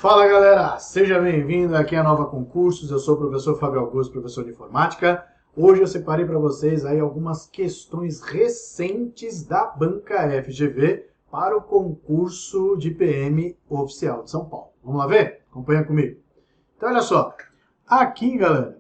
Fala galera, seja bem-vindo aqui a Nova Concursos, eu sou o professor Fábio Augusto, professor de informática. Hoje eu separei para vocês aí algumas questões recentes da banca FGV para o concurso de PM oficial de São Paulo. Vamos lá ver? Acompanha comigo. Então olha só, aqui galera,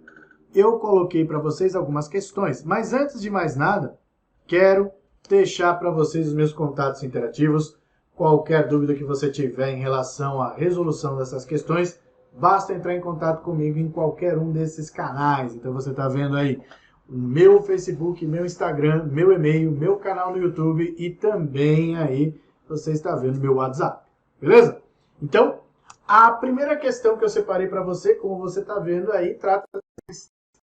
eu coloquei para vocês algumas questões, mas antes de mais nada, quero deixar para vocês os meus contatos interativos. Qualquer dúvida que você tiver em relação à resolução dessas questões, basta entrar em contato comigo em qualquer um desses canais. Então você está vendo aí o meu Facebook, meu Instagram, meu e-mail, meu canal no YouTube e também aí você está vendo meu WhatsApp. Beleza? Então, a primeira questão que eu separei para você, como você está vendo aí, trata da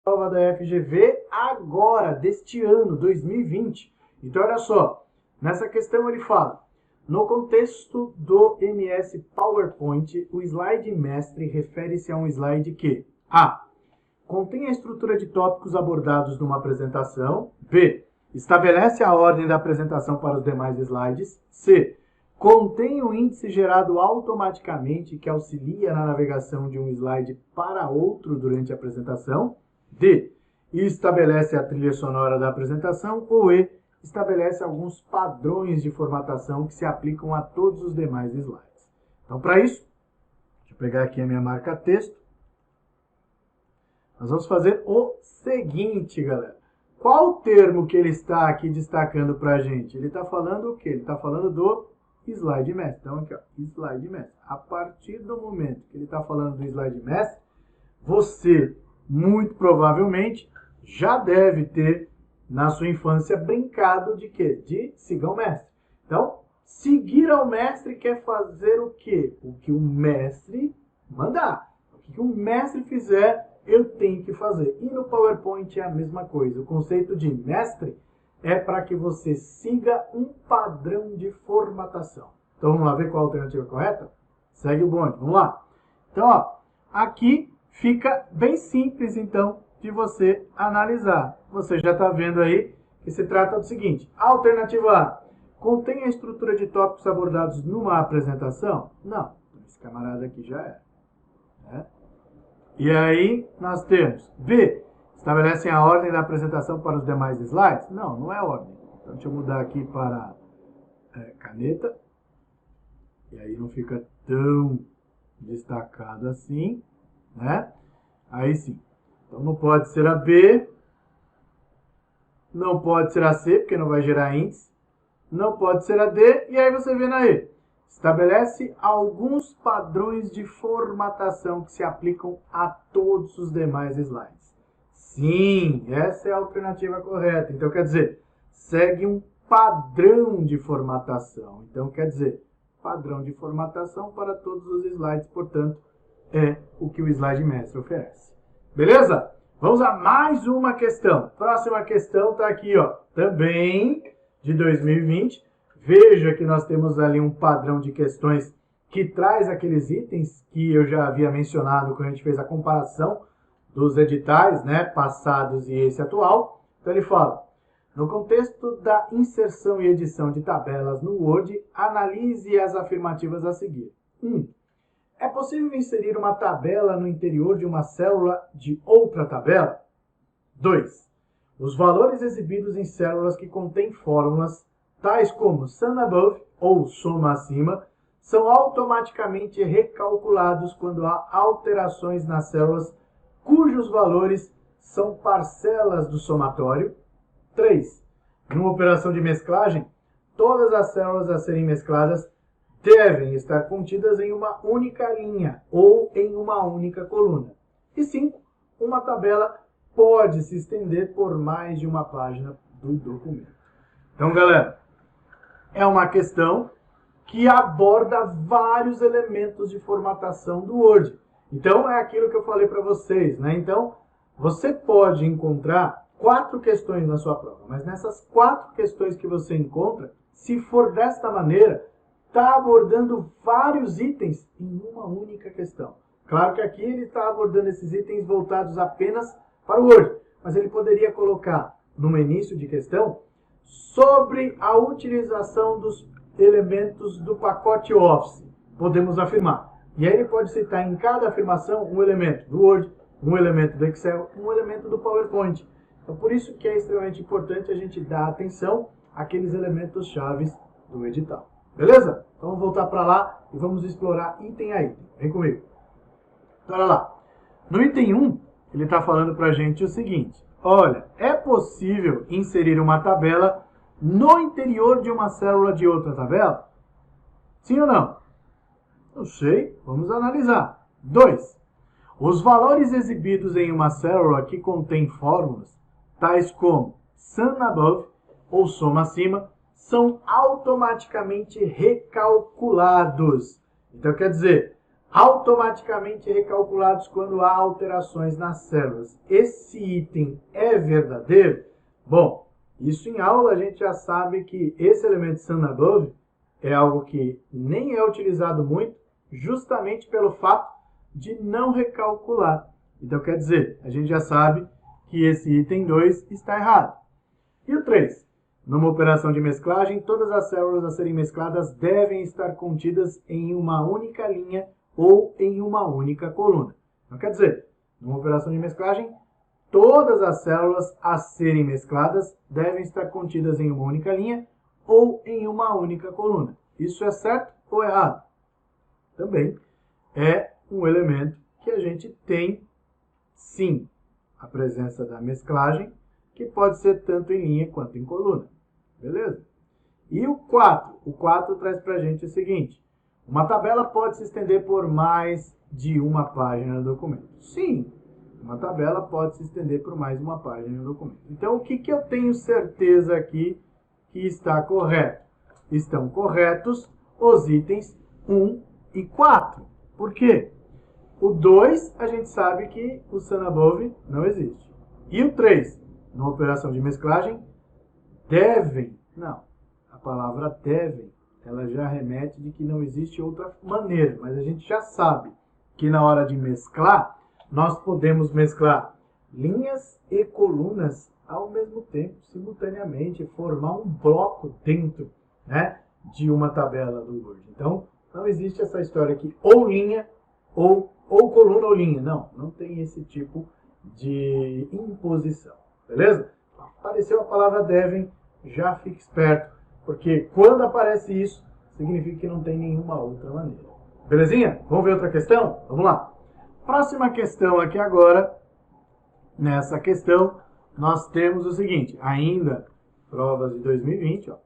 prova da FGV agora, deste ano, 2020. Então olha só, nessa questão ele fala: no contexto do MS PowerPoint, o slide mestre refere-se a um slide que A. Contém a estrutura de tópicos abordados numa apresentação. B. Estabelece a ordem da apresentação para os demais slides. C. Contém o índice gerado automaticamente que auxilia na navegação de um slide para outro durante a apresentação. D. Estabelece a trilha sonora da apresentação. Ou E. Estabelece alguns padrões de formatação que se aplicam a todos os demais slides. Então, para isso, deixa eu pegar aqui a minha marca texto. Nós vamos fazer o seguinte, galera. Qual o termo que ele está aqui destacando para a gente? Ele está falando o quê? Ele está falando do slide mestre. Então, aqui, ó, slide mestre. A partir do momento que ele está falando do slide mestre, você, muito provavelmente, já deve ter na sua infância brincado de quê? De siga o mestre. Então, seguir ao mestre quer fazer o quê? O que o mestre mandar. O que o mestre fizer, eu tenho que fazer. E no PowerPoint é a mesma coisa. O conceito de mestre é para que você siga um padrão de formatação. Então, vamos lá ver qual a alternativa correta? Segue o bonde. Vamos lá. Então, ó, aqui fica bem simples, então, de você analisar. Você já está vendo aí que se trata do seguinte: a alternativa A contém a estrutura de tópicos abordados numa apresentação? Não, esse camarada aqui já é. Né? E aí nós temos B, estabelecem a ordem da apresentação para os demais slides? Não, não é ordem. Então deixa eu mudar aqui para caneta. E aí não fica tão destacado assim, né? Aí sim. Então não pode ser a B, não pode ser a C, porque não vai gerar índice, não pode ser a D, e aí você vê na E. Estabelece alguns padrões de formatação que se aplicam a todos os demais slides. Sim, essa é a alternativa correta. Então quer dizer, segue um padrão de formatação. Então quer dizer, padrão de formatação para todos os slides, portanto, é o que o slide mestre oferece. Beleza? Vamos a mais uma questão. Próxima questão está aqui, ó, também de 2020. Veja que nós temos ali um padrão de questões que traz aqueles itens que eu já havia mencionado quando a gente fez a comparação dos editais, né, passados e esse atual. Então ele fala: no contexto da inserção e edição de tabelas no Word, analise as afirmativas a seguir. 1. É possível inserir uma tabela no interior de uma célula de outra tabela? 2. Os valores exibidos em células que contêm fórmulas, tais como sum above ou soma acima, são automaticamente recalculados quando há alterações nas células cujos valores são parcelas do somatório? 3. Numa operação de mesclagem, todas as células a serem mescladas devem estar contidas em uma única linha ou em uma única coluna. E 5. Uma tabela pode se estender por mais de uma página do documento. Então, galera, é uma questão que aborda vários elementos de formatação do Word. Então, é aquilo que eu falei para vocês, né? Então, você pode encontrar 4 questões na sua prova, mas nessas 4 questões que você encontra, se for desta maneira, está abordando vários itens em uma única questão. Claro que aqui ele está abordando esses itens voltados apenas para o Word, mas ele poderia colocar no início de questão sobre a utilização dos elementos do pacote Office. Podemos afirmar, E aí ele pode citar em cada afirmação um elemento do Word, um elemento do Excel, um elemento do PowerPoint. Então, por isso que é extremamente importante a gente dar atenção àqueles elementos chaves do edital. Beleza? Então, vamos voltar para lá e vamos explorar item a item. Vem comigo. Então, olha lá. No item 1, ele está falando para a gente o seguinte. Olha, é possível inserir uma tabela no interior de uma célula de outra tabela? Sim ou não? Não sei, vamos analisar. 2. Os valores exibidos em uma célula que contém fórmulas, tais como sum above ou soma acima, são automaticamente recalculados. Então, quer dizer, automaticamente recalculados quando há alterações nas células. Esse item é verdadeiro? Bom, isso em aula a gente já sabe que esse elemento sum above é algo que nem é utilizado muito, justamente pelo fato de não recalcular. Então, quer dizer, a gente já sabe que esse item 2 está errado. E o 3? Numa operação de mesclagem, todas as células a serem mescladas devem estar contidas em uma única linha ou em uma única coluna. Então, quer dizer, numa operação de mesclagem, todas as células a serem mescladas devem estar contidas em uma única linha ou em uma única coluna. Isso é certo ou errado? Também é um elemento que a gente tem, sim, a presença da mesclagem, que pode ser tanto em linha quanto em coluna. Beleza? E o 4? O 4 traz para a gente o seguinte. Uma tabela pode se estender por mais de uma página do documento. Sim, uma tabela pode se estender por mais de uma página do documento. Então, o que eu tenho certeza aqui que está correto? Estão corretos os itens 1 e 4. Por quê? O 2, a gente sabe que o sum above não existe. E o 3, numa operação de mesclagem, devem, não, a palavra devem, ela já remete de que não existe outra maneira, mas a gente já sabe que na hora de mesclar, nós podemos mesclar linhas e colunas ao mesmo tempo, simultaneamente, formar um bloco dentro, né, de uma tabela do Word. Então, não existe essa história aqui, ou linha, ou coluna ou linha. Não, não tem esse tipo de imposição. Beleza? Apareceu a palavra devem, já fique esperto, porque quando aparece isso, significa que não tem nenhuma outra maneira. Belezinha? Vamos ver outra questão? Vamos lá. Próxima questão aqui agora. Nessa questão, nós temos o seguinte, ainda provas de 2020, ó.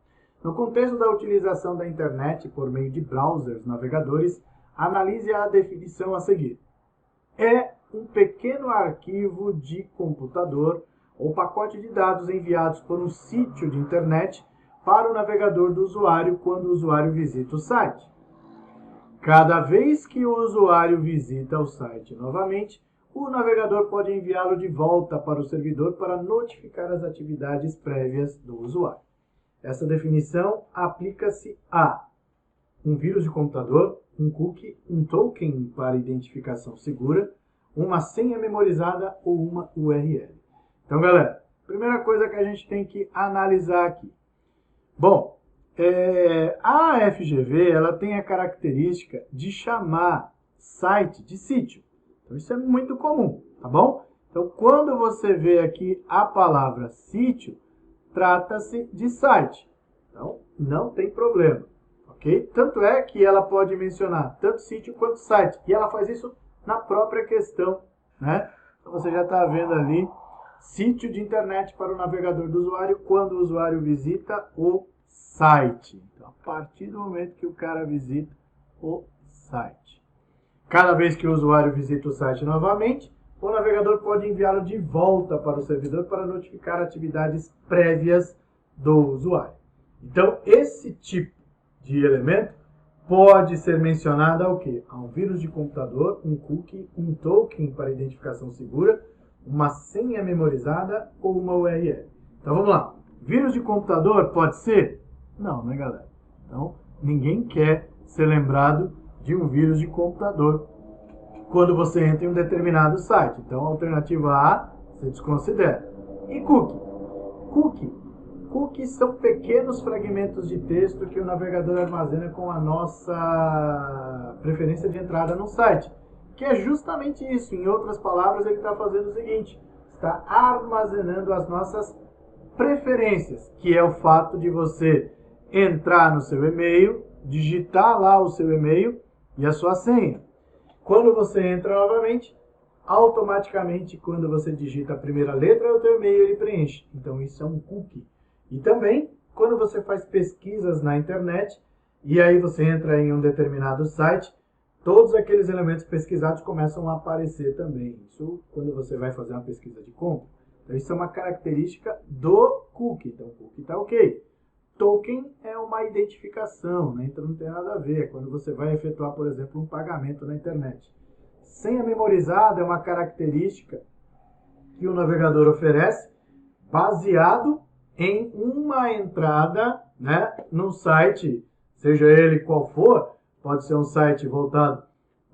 No contexto da utilização da internet por meio de browsers, navegadores, analise a definição a seguir. É um pequeno arquivo de computador ou pacote de dados enviados por um sítio de internet para o navegador do usuário quando o usuário visita o site. Cada vez que o usuário visita o site novamente, o navegador pode enviá-lo de volta para o servidor para notificar as atividades prévias do usuário. Essa definição aplica-se a um vírus de computador, um cookie, um token para identificação segura, uma senha memorizada ou uma URL. Então, galera, primeira coisa que a gente tem que analisar aqui. Bom, a FGV ela tem a característica de chamar site de sítio. Então, isso é muito comum, tá bom? Então, quando você vê aqui a palavra sítio, trata-se de site. Então, não tem problema, ok? Tanto é que ela pode mencionar tanto sítio quanto site. E ela faz isso na própria questão, né? Então, você já está vendo ali, sítio de internet para o navegador do usuário quando o usuário visita o site. Então, a partir do momento que o cara visita o site. Cada vez que o usuário visita o site novamente, o navegador pode enviá-lo de volta para o servidor para notificar atividades prévias do usuário. Então, esse tipo de elemento pode ser mencionado ao quê? A um vírus de computador, um cookie, um token para identificação segura, uma senha memorizada ou uma URL. Então, vamos lá. Vírus de computador pode ser? Não, né, galera? Então, ninguém quer ser lembrado de um vírus de computador quando você entra em um determinado site. Então, a alternativa A, você desconsidera. E cookie? Cookies são pequenos fragmentos de texto que o navegador armazena com a nossa preferência de entrada no site, que é justamente isso. Em outras palavras, ele está fazendo o seguinte: está armazenando as nossas preferências, que é o fato de você entrar no seu e-mail, digitar lá o seu e-mail e a sua senha. Quando você entra novamente, automaticamente, quando você digita a primeira letra do teu e-mail, ele preenche. Então, isso é um cookie. E também, quando você faz pesquisas na internet, e aí você entra em um determinado site, todos aqueles elementos pesquisados começam a aparecer também. Isso quando você vai fazer uma pesquisa de compra. Então, isso é uma característica do cookie. Então, o cookie está ok. Token é uma identificação, né? Então não tem nada a ver. Quando você vai efetuar, por exemplo, um pagamento na internet. Senha memorizada é uma característica que o navegador oferece baseado em uma entrada, né, num site, seja ele qual for. Pode ser um site voltado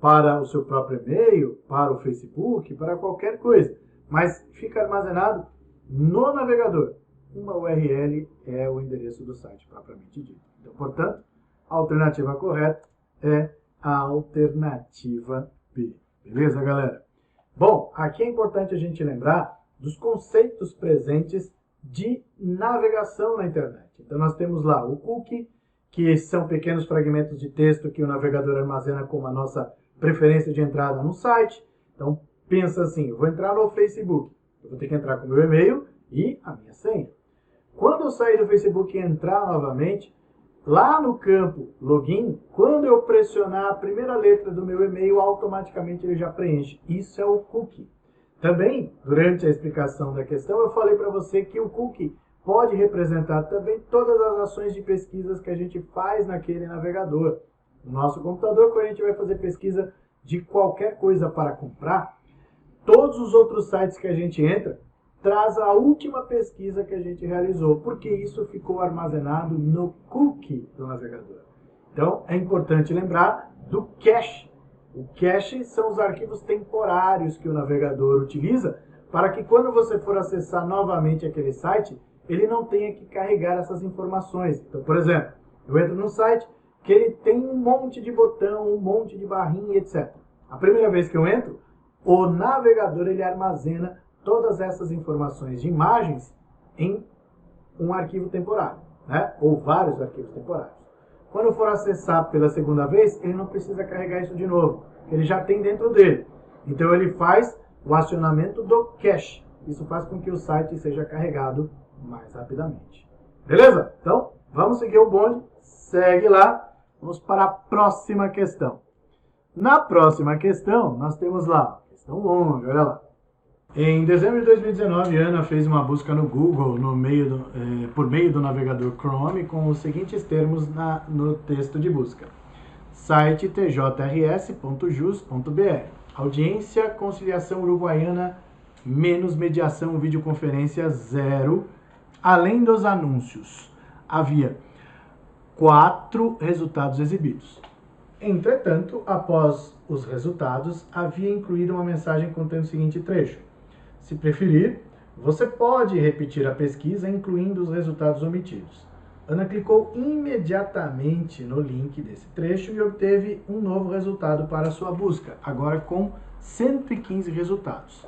para o seu próprio e-mail, para o Facebook, para qualquer coisa. Mas fica armazenado no navegador. Uma URL é o endereço do site, propriamente dito. Então, portanto, a alternativa correta é a alternativa B. Beleza, galera? Bom, aqui é importante a gente lembrar dos conceitos presentes de navegação na internet. Então, nós temos lá o cookie, que são pequenos fragmentos de texto que o navegador armazena como a nossa preferência de entrada no site. Então, pensa assim: eu vou entrar no Facebook, eu vou ter que entrar com o meu e-mail e a minha senha. Quando eu sair do Facebook e entrar novamente, lá no campo login, quando eu pressionar a primeira letra do meu e-mail, automaticamente ele já preenche. Isso é o cookie. Também, durante a explicação da questão, eu falei para você que o cookie pode representar também todas as ações de pesquisas que a gente faz naquele navegador. No nosso computador, quando a gente vai fazer pesquisa de qualquer coisa para comprar, todos os outros sites que a gente entra, traz a última pesquisa que a gente realizou, porque isso ficou armazenado no cookie do navegador. Então, é importante lembrar do cache. O cache são os arquivos temporários que o navegador utiliza para que quando você for acessar novamente aquele site, ele não tenha que carregar essas informações. Então, por exemplo, eu entro num site que ele tem um monte de botão, um monte de barrinha, etc. A primeira vez que eu entro, o navegador ele armazena todas essas informações de imagens em um arquivo temporário, né? Ou vários arquivos temporários. Quando for acessar pela segunda vez, ele não precisa carregar isso de novo, ele já tem dentro dele. Então ele faz o acionamento do cache. Isso faz com que o site seja carregado mais rapidamente. Beleza? Então, vamos seguir o bonde. Segue lá. Vamos para a próxima questão. Na próxima questão, nós temos lá, questão longa, olha lá. Em dezembro de 2019, Ana fez uma busca no Google por meio do navegador Chrome com os seguintes termos no texto de busca: site tjrs.jus.br, audiência conciliação uruguaiana menos mediação videoconferência 0, além dos anúncios. Havia 4 resultados exibidos. Entretanto, após os resultados, havia incluído uma mensagem contendo o seguinte trecho: se preferir, você pode repetir a pesquisa incluindo os resultados omitidos. Ana clicou imediatamente no link desse trecho e obteve um novo resultado para sua busca, agora com 115 resultados.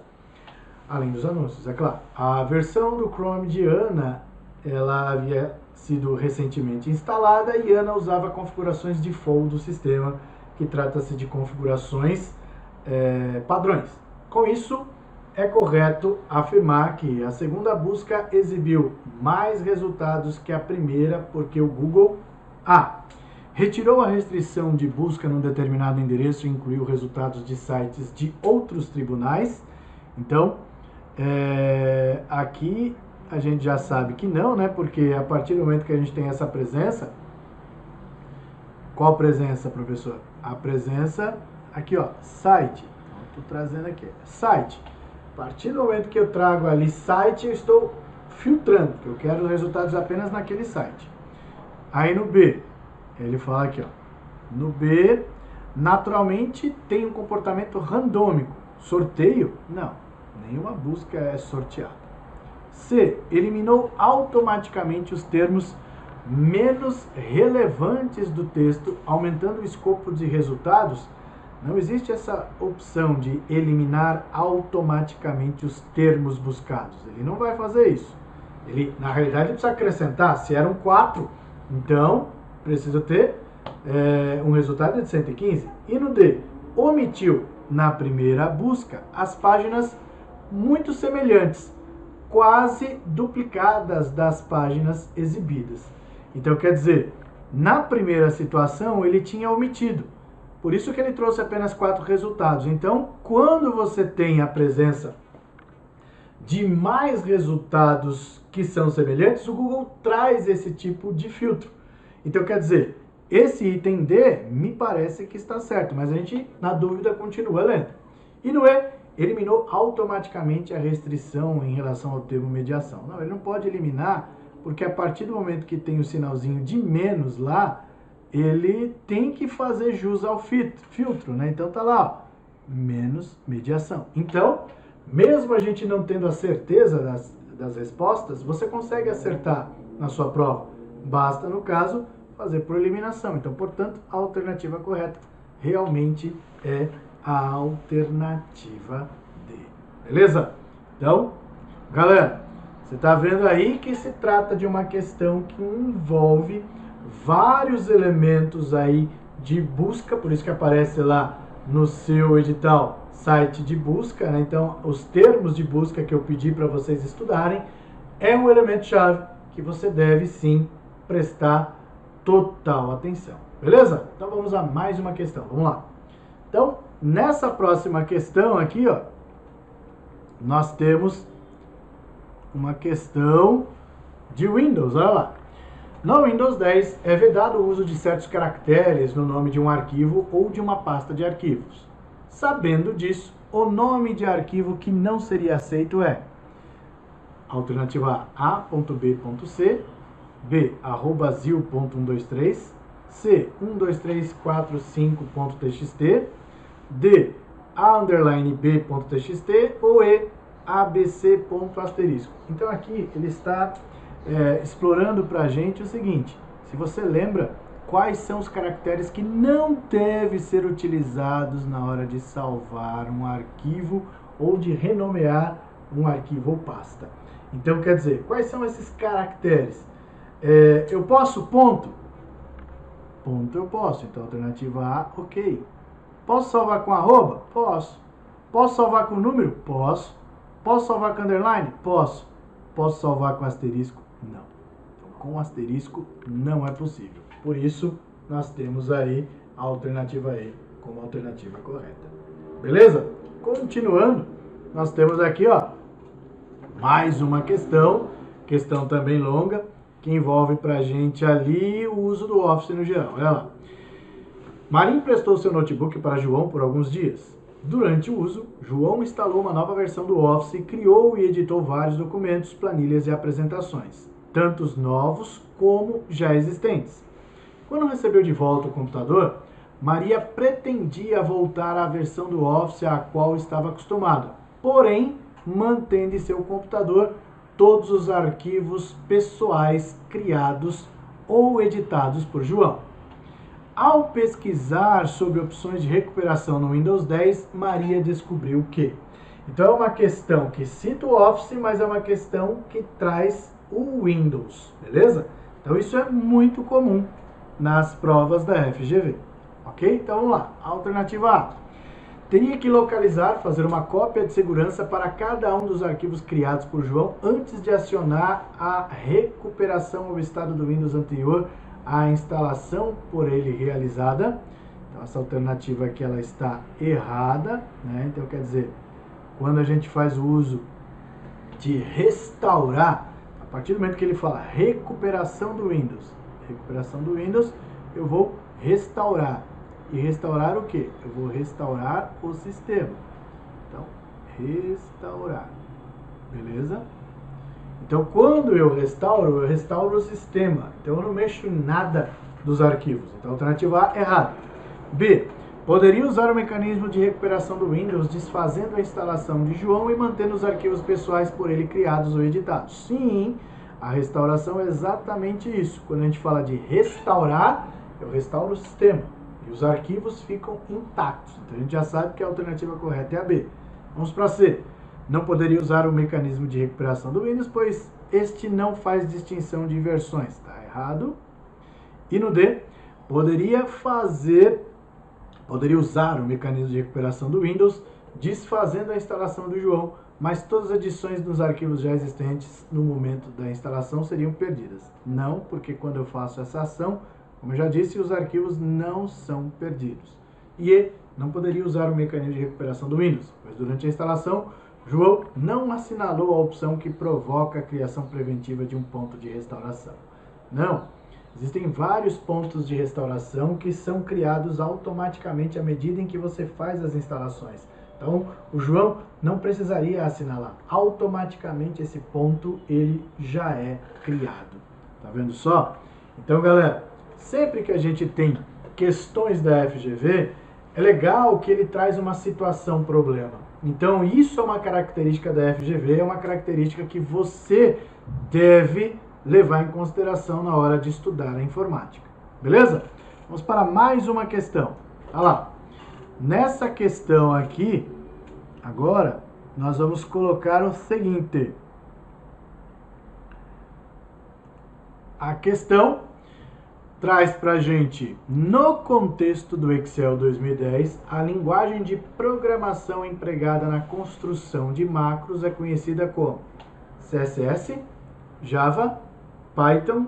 Além dos anúncios, é claro. A versão do Chrome de Ana, ela havia sido recentemente instalada e Ana usava configurações default do sistema, que trata-se de configurações padrões. Com isso, é correto afirmar que a segunda busca exibiu mais resultados que a primeira, porque o Google A. retirou a restrição de busca num determinado endereço e incluiu resultados de sites de outros tribunais. Então, aqui a gente já sabe que não, né? Porque a partir do momento que a gente tem essa presença, qual presença, professor? A presença aqui, ó, site. Estou trazendo aqui, site. A partir do momento que eu trago ali site, eu estou filtrando, porque eu quero os resultados apenas naquele site. Aí no B, ele fala aqui, ó, no B, naturalmente tem um comportamento randômico. Sorteio? Não, nenhuma busca é sorteada. C. Eliminou automaticamente os termos menos relevantes do texto, aumentando o escopo de resultados. Não existe essa opção de eliminar automaticamente os termos buscados. Ele não vai fazer isso. Ele, na realidade, ele precisa acrescentar. Se eram 4, então precisa ter um resultado de 115. E no D, omitiu na primeira busca as páginas muito semelhantes, quase duplicadas das páginas exibidas. Então, quer dizer, na primeira situação ele tinha omitido. Por isso que ele trouxe apenas 4 resultados. Então, quando você tem a presença de mais resultados que são semelhantes, o Google traz esse tipo de filtro. Então, quer dizer, esse item D me parece que está certo, mas a gente, na dúvida, continua lendo. E no E, eliminou automaticamente a restrição em relação ao termo mediação. Não, ele não pode eliminar, porque a partir do momento que tem o sinalzinho de menos lá, ele tem que fazer jus ao filtro, né? Então tá lá, ó, menos mediação. Então, mesmo a gente não tendo a certeza das respostas, você consegue acertar na sua prova. Basta, no caso, fazer por eliminação. Então, portanto, a alternativa correta realmente é a alternativa D. Beleza? Então, galera, você está vendo aí que se trata de uma questão que envolve vários elementos aí de busca, por isso que aparece lá no seu edital site de busca, né? Então, os termos de busca que eu pedi para vocês estudarem é um elemento-chave que você deve sim prestar total atenção. Beleza? Então, vamos a mais uma questão. Vamos lá. Então, nessa próxima questão aqui, ó, nós temos uma questão de Windows, olha lá. No Windows 10 é vedado o uso de certos caracteres no nome de um arquivo ou de uma pasta de arquivos. Sabendo disso, o nome de arquivo que não seria aceito é alternativa A.B.C, B, @zil.123, C, 12345.txt, D, A_B.txt ou E, ABC.asterisco. Então aqui ele está explorando para a gente o seguinte: se você lembra, quais são os caracteres que não devem ser utilizados na hora de salvar um arquivo ou de renomear um arquivo ou pasta. Então, quer dizer, quais são esses caracteres? Eu posso ponto? Ponto eu posso. Então, alternativa A, ok. Posso salvar com arroba? Posso. Posso salvar com número? Posso. Posso salvar com underline? Posso. Posso salvar com asterisco? Não. Então, com asterisco não é possível. Por isso, nós temos aí a alternativa E como alternativa correta. Beleza? Continuando, nós temos aqui, ó, mais uma questão também longa, que envolve pra gente ali o uso do Office no geral. Olha lá. Maria emprestou seu notebook para João por alguns dias. Durante o uso, João instalou uma nova versão do Office e criou e editou vários documentos, planilhas e apresentações, tanto os novos como já existentes. Quando recebeu de volta o computador, Maria pretendia voltar à versão do Office à qual estava acostumada, porém, mantendo em seu computador todos os arquivos pessoais criados ou editados por João. Ao pesquisar sobre opções de recuperação no Windows 10, Maria descobriu que... Então é uma questão que cita o Office, mas é uma questão que traz o Windows, beleza? Então isso é muito comum nas provas da FGV, ok? Então vamos lá, alternativa A. Teria que localizar, fazer uma cópia de segurança para cada um dos arquivos criados por João antes de acionar a recuperação ao estado do Windows anterior à instalação por ele realizada. Então essa alternativa aqui ela está errada, né? Então quer dizer, quando a gente faz o uso de restaurar, a partir do momento que ele fala recuperação do Windows, eu vou restaurar. E restaurar o quê? Eu vou restaurar o sistema. Então, restaurar. Beleza? Então, quando eu restauro o sistema. Então, eu não mexo em nada dos arquivos. Então, alternativa A, errado. B. Poderia usar o mecanismo de recuperação do Windows desfazendo a instalação de João e mantendo os arquivos pessoais por ele criados ou editados. Sim, a restauração é exatamente isso. Quando a gente fala de restaurar, eu restauro o sistema e os arquivos ficam intactos. Então a gente já sabe que a alternativa correta é a B. Vamos para C. Não poderia usar o mecanismo de recuperação do Windows, pois este não faz distinção de versões. Está errado. E no D, poderia usar o mecanismo de recuperação do Windows, desfazendo a instalação do João, mas todas as edições dos arquivos já existentes no momento da instalação seriam perdidas. Não, porque quando eu faço essa ação, como eu já disse, os arquivos não são perdidos. E não poderia usar o mecanismo de recuperação do Windows, pois durante a instalação, João não assinalou a opção que provoca a criação preventiva de um ponto de restauração. Não, existem vários pontos de restauração que são criados automaticamente à medida em que você faz as instalações. Então, o João não precisaria assinalar. Automaticamente esse ponto ele já é criado. Tá vendo só? Então, galera, sempre que a gente tem questões da FGV, é legal que ele traz uma situação problema. Então, isso é uma característica da FGV, é uma característica que você deve levar em consideração na hora de estudar a informática. Beleza? Vamos para mais uma questão. Olha lá. Nessa questão aqui, agora, nós vamos colocar o seguinte. A questão traz para a gente, no contexto do Excel 2010, a linguagem de programação empregada na construção de macros é conhecida como CSS, Java, Python,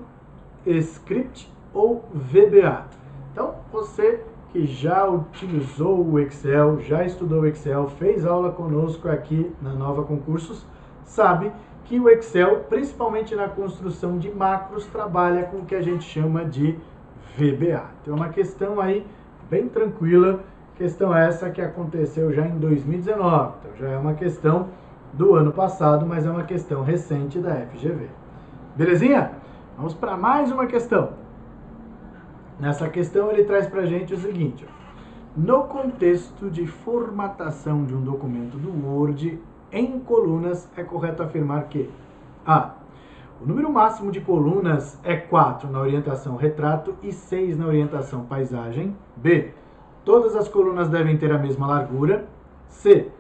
Script ou VBA. Então, você que já utilizou o Excel, já estudou o Excel, fez aula conosco aqui na Nova Concursos, sabe que o Excel, principalmente na construção de macros, trabalha com o que a gente chama de VBA. Então, é uma questão aí bem tranquila, questão essa que aconteceu já em 2019. Então, já é uma questão do ano passado, mas é uma questão recente da FGV. Belezinha? Vamos para mais uma questão. Nessa questão, ele traz para a gente o seguinte. No contexto de formatação de um documento do Word em colunas, é correto afirmar que A. O número máximo de colunas é 4 na orientação retrato e 6 na orientação paisagem. B. Todas as colunas devem ter a mesma largura. C.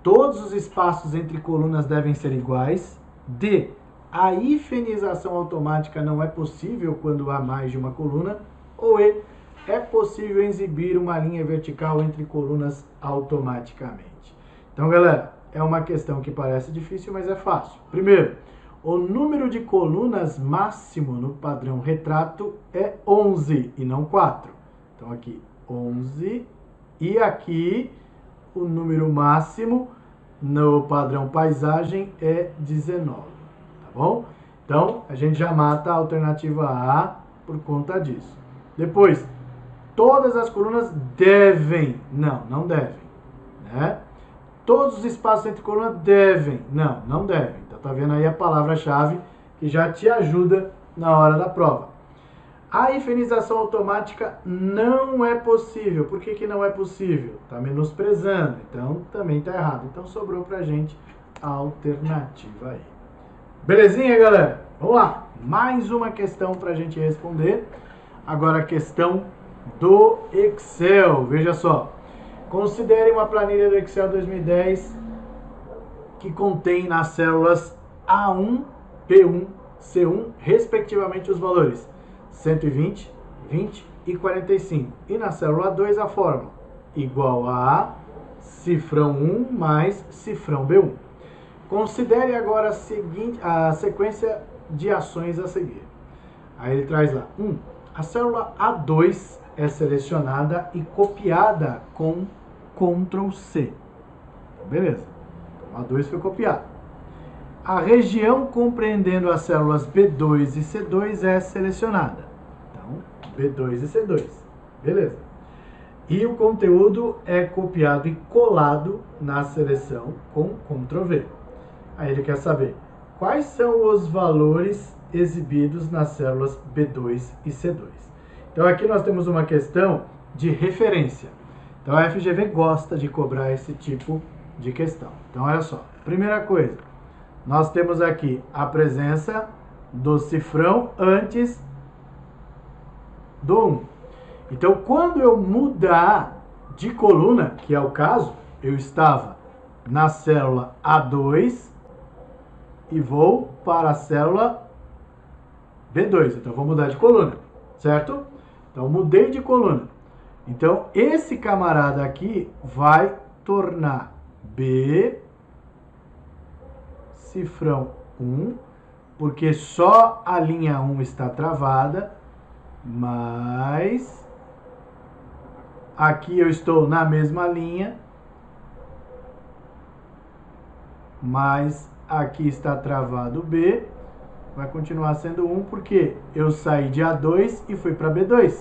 Todos os espaços entre colunas devem ser iguais. D. A hifenização automática não é possível quando há mais de uma coluna. Ou E. É possível exibir uma linha vertical entre colunas automaticamente. Então, galera, é uma questão que parece difícil, mas é fácil. Primeiro, o número de colunas máximo no padrão retrato é 11 e não 4. Então, aqui 11 e aqui o número máximo no padrão paisagem é 19. Tá bom? Então, a gente já mata a alternativa A por conta disso. Depois, todas as colunas devem. Não, não devem. Né? Todos os espaços entre colunas devem. Não, não devem. Então, tá vendo aí a palavra-chave que já te ajuda na hora da prova. A hifenização automática não é possível. Por que não é possível? Tá menosprezando. Então, também tá errado. Então, sobrou pra gente a alternativa aí. Belezinha, galera? Vamos lá. Mais uma questão pra gente responder. Agora a questão do Excel. Veja só. Considere uma planilha do Excel 2010 que contém nas células A1, P1, C1, respectivamente os valores 120, 20 e 45. E na célula 2 a fórmula igual a cifrão 1 mais cifrão B1. Considere agora a sequência de ações a seguir. Aí ele traz lá. 1. A célula A2 é selecionada e copiada com Ctrl C. Beleza. Então, A2 foi copiado. A região compreendendo as células B2 e C2 é selecionada. Então, B2 e C2. Beleza. E o conteúdo é copiado e colado na seleção com Ctrl V. Aí ele quer saber quais são os valores exibidos nas células B2 e C2. Então aqui nós temos uma questão de referência. Então a FGV gosta de cobrar esse tipo de questão. Então olha só, primeira coisa, nós temos aqui a presença do cifrão antes do 1. Então quando eu mudar de coluna, que é o caso, eu estava na célula A2 e vou para a célula B2. Então vou mudar de coluna, certo? Então mudei de coluna. Então, esse camarada aqui vai tornar B, cifrão 1, porque só a linha 1 está travada, mas aqui eu estou na mesma linha, mas aqui está travado B, vai continuar sendo 1 porque eu saí de A2 e fui para B2,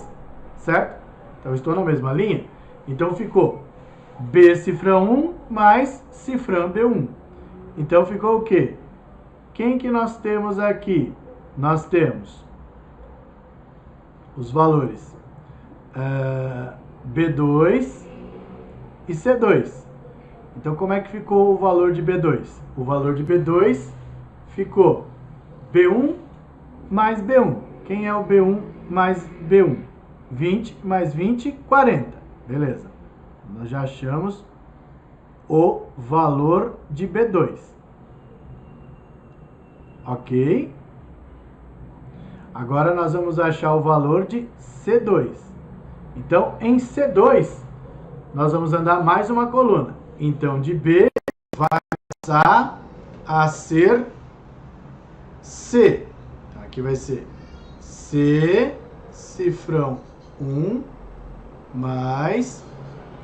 certo? Então, estou na mesma linha. Então, ficou B cifrão 1 mais cifrão B1. Então, ficou o quê? Quem que nós temos aqui? Nós temos os valores B2 e C2. Então, como é que ficou o valor de B2? O valor de B2 ficou B1 mais B1. Quem é o B1 mais B1? 20 mais 20, 40. Beleza. Nós já achamos o valor de B2. Ok? Agora nós vamos achar o valor de C2. Então, em C2, nós vamos andar mais uma coluna. Então, de B vai passar a ser C. Então, aqui vai ser C, cifrão 1, mais...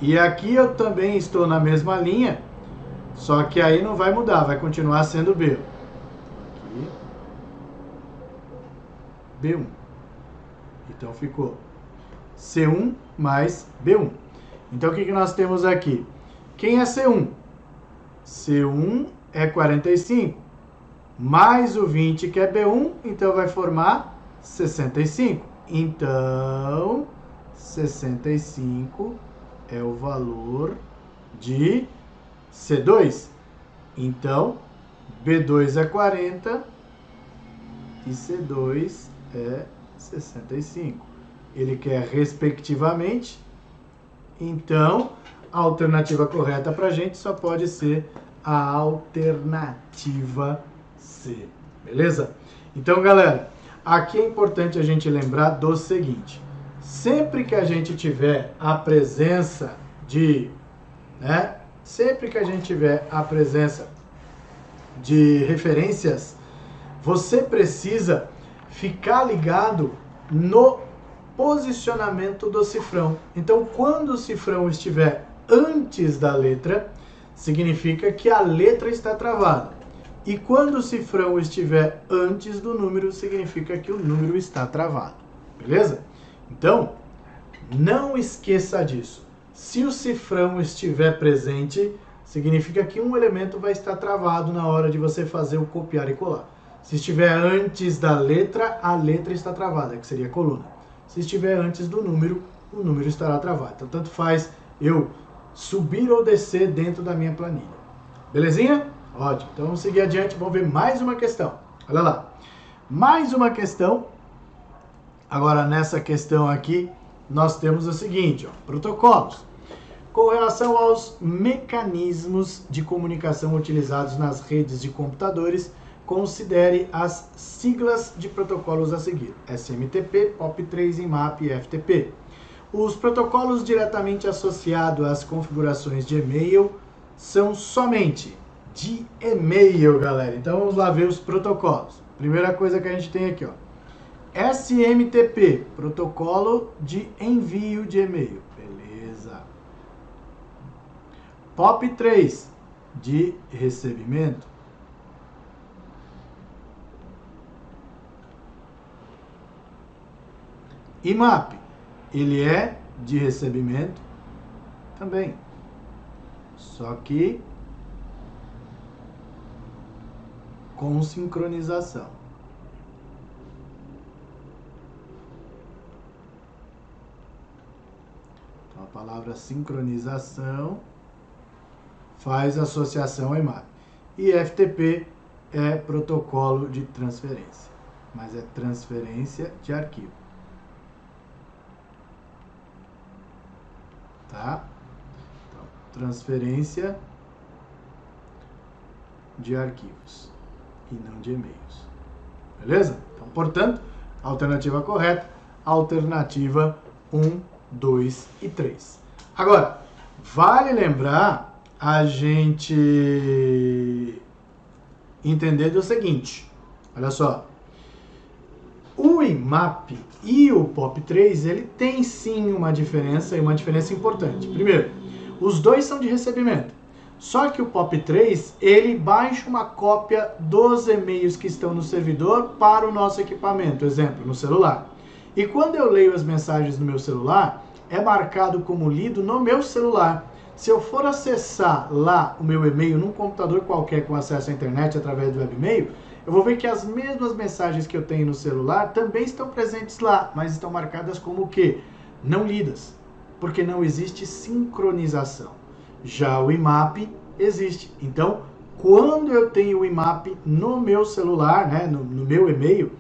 E aqui eu também estou na mesma linha, só que aí não vai mudar, vai continuar sendo B. Aqui, B1. Então ficou C1 mais B1. Então o que nós temos aqui? Quem é C1? C1 é 45, mais o 20 que é B1, então vai formar 65. Então, 65 é o valor de C2. Então, B2 é 40 e C2 é 65. Ele quer respectivamente. Então, a alternativa correta para a gente só pode ser a alternativa C. Beleza? Então, galera, aqui é importante a gente lembrar do seguinte. Sempre que a gente tiver a presença de, sempre que a gente tiver a presença de referências, você precisa ficar ligado no posicionamento do cifrão. Então, quando o cifrão estiver antes da letra, significa que a letra está travada. E quando o cifrão estiver antes do número, significa que o número está travado. Beleza? Então, não esqueça disso. Se o cifrão estiver presente, significa que um elemento vai estar travado na hora de você fazer o copiar e colar. Se estiver antes da letra, a letra está travada, que seria a coluna. Se estiver antes do número, o número estará travado. Então, tanto faz eu subir ou descer dentro da minha planilha. Belezinha? Ótimo. Então, vamos seguir adiante. Vamos ver mais uma questão. Olha lá. Mais uma questão. Agora, nessa questão aqui, nós temos o seguinte, ó, protocolos. Com relação aos mecanismos de comunicação utilizados nas redes de computadores, considere as siglas de protocolos a seguir: SMTP, POP3, IMAP e FTP. Os protocolos diretamente associados às configurações de e-mail são somente de e-mail, galera. Então vamos lá ver os protocolos. Primeira coisa que a gente tem aqui, ó. SMTP, protocolo de envio de e-mail. Beleza. POP3, de recebimento. IMAP, ele é de recebimento também. Só que com sincronização. Então, palavra sincronização faz associação ao IMAP. E FTP é protocolo de transferência, mas é transferência de arquivo. Tá? Então, transferência de arquivos e não de e-mails. Beleza? Então, portanto, alternativa correta, alternativa 1, 2 e 3. Agora, vale lembrar a gente entender do seguinte, olha só, o IMAP e o POP3, ele tem sim uma diferença, e uma diferença importante. Primeiro, os dois são de recebimento, só que o POP3, ele baixa uma cópia dos e-mails que estão no servidor para o nosso equipamento, exemplo, no celular. E quando eu leio as mensagens no meu celular, é marcado como lido no meu celular. Se eu for acessar lá o meu e-mail num computador qualquer com acesso à internet através do webmail, eu vou ver que as mesmas mensagens que eu tenho no celular também estão presentes lá, mas estão marcadas como o quê? Não lidas, porque não existe sincronização. Já o IMAP existe. Então, quando eu tenho o IMAP no meu celular, né, no meu e-mail,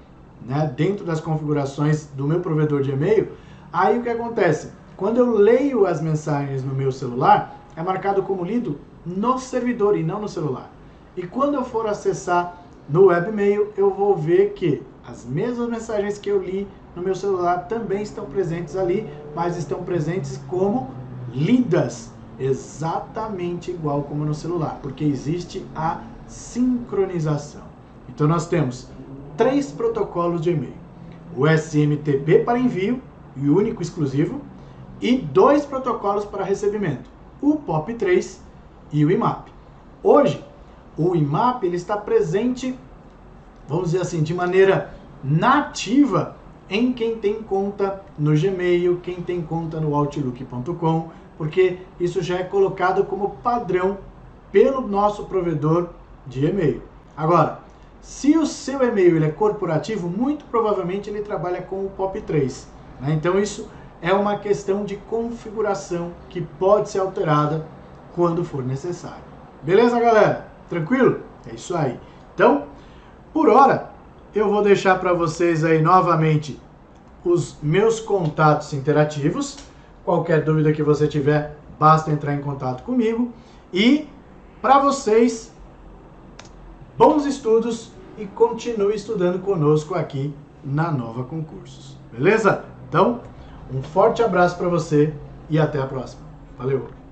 né, dentro das configurações do meu provedor de e-mail, aí o que acontece? Quando eu leio as mensagens no meu celular, é marcado como lido no servidor e não no celular. E quando eu for acessar no webmail, eu vou ver que as mesmas mensagens que eu li no meu celular também estão presentes ali, mas estão presentes como lidas, exatamente igual como no celular, porque existe a sincronização. Então nós temos 3 protocolos de e-mail: o SMTP para envio, e único exclusivo, e 2 protocolos para recebimento, o POP3 e o IMAP. Hoje, o IMAP ele está presente, vamos dizer assim, de maneira nativa em quem tem conta no Gmail, quem tem conta no Outlook.com, porque isso já é colocado como padrão pelo nosso provedor de e-mail. Agora, se o seu e-mail ele é corporativo, muito provavelmente ele trabalha com o POP3. Né? Então isso é uma questão de configuração que pode ser alterada quando for necessário. Beleza, galera? Tranquilo? É isso aí. Então, por hora, eu vou deixar para vocês aí novamente os meus contatos interativos. Qualquer dúvida que você tiver, basta entrar em contato comigo. E para vocês, bons estudos e continue estudando conosco aqui na Nova Concursos. Beleza? Então, um forte abraço para você e até a próxima. Valeu!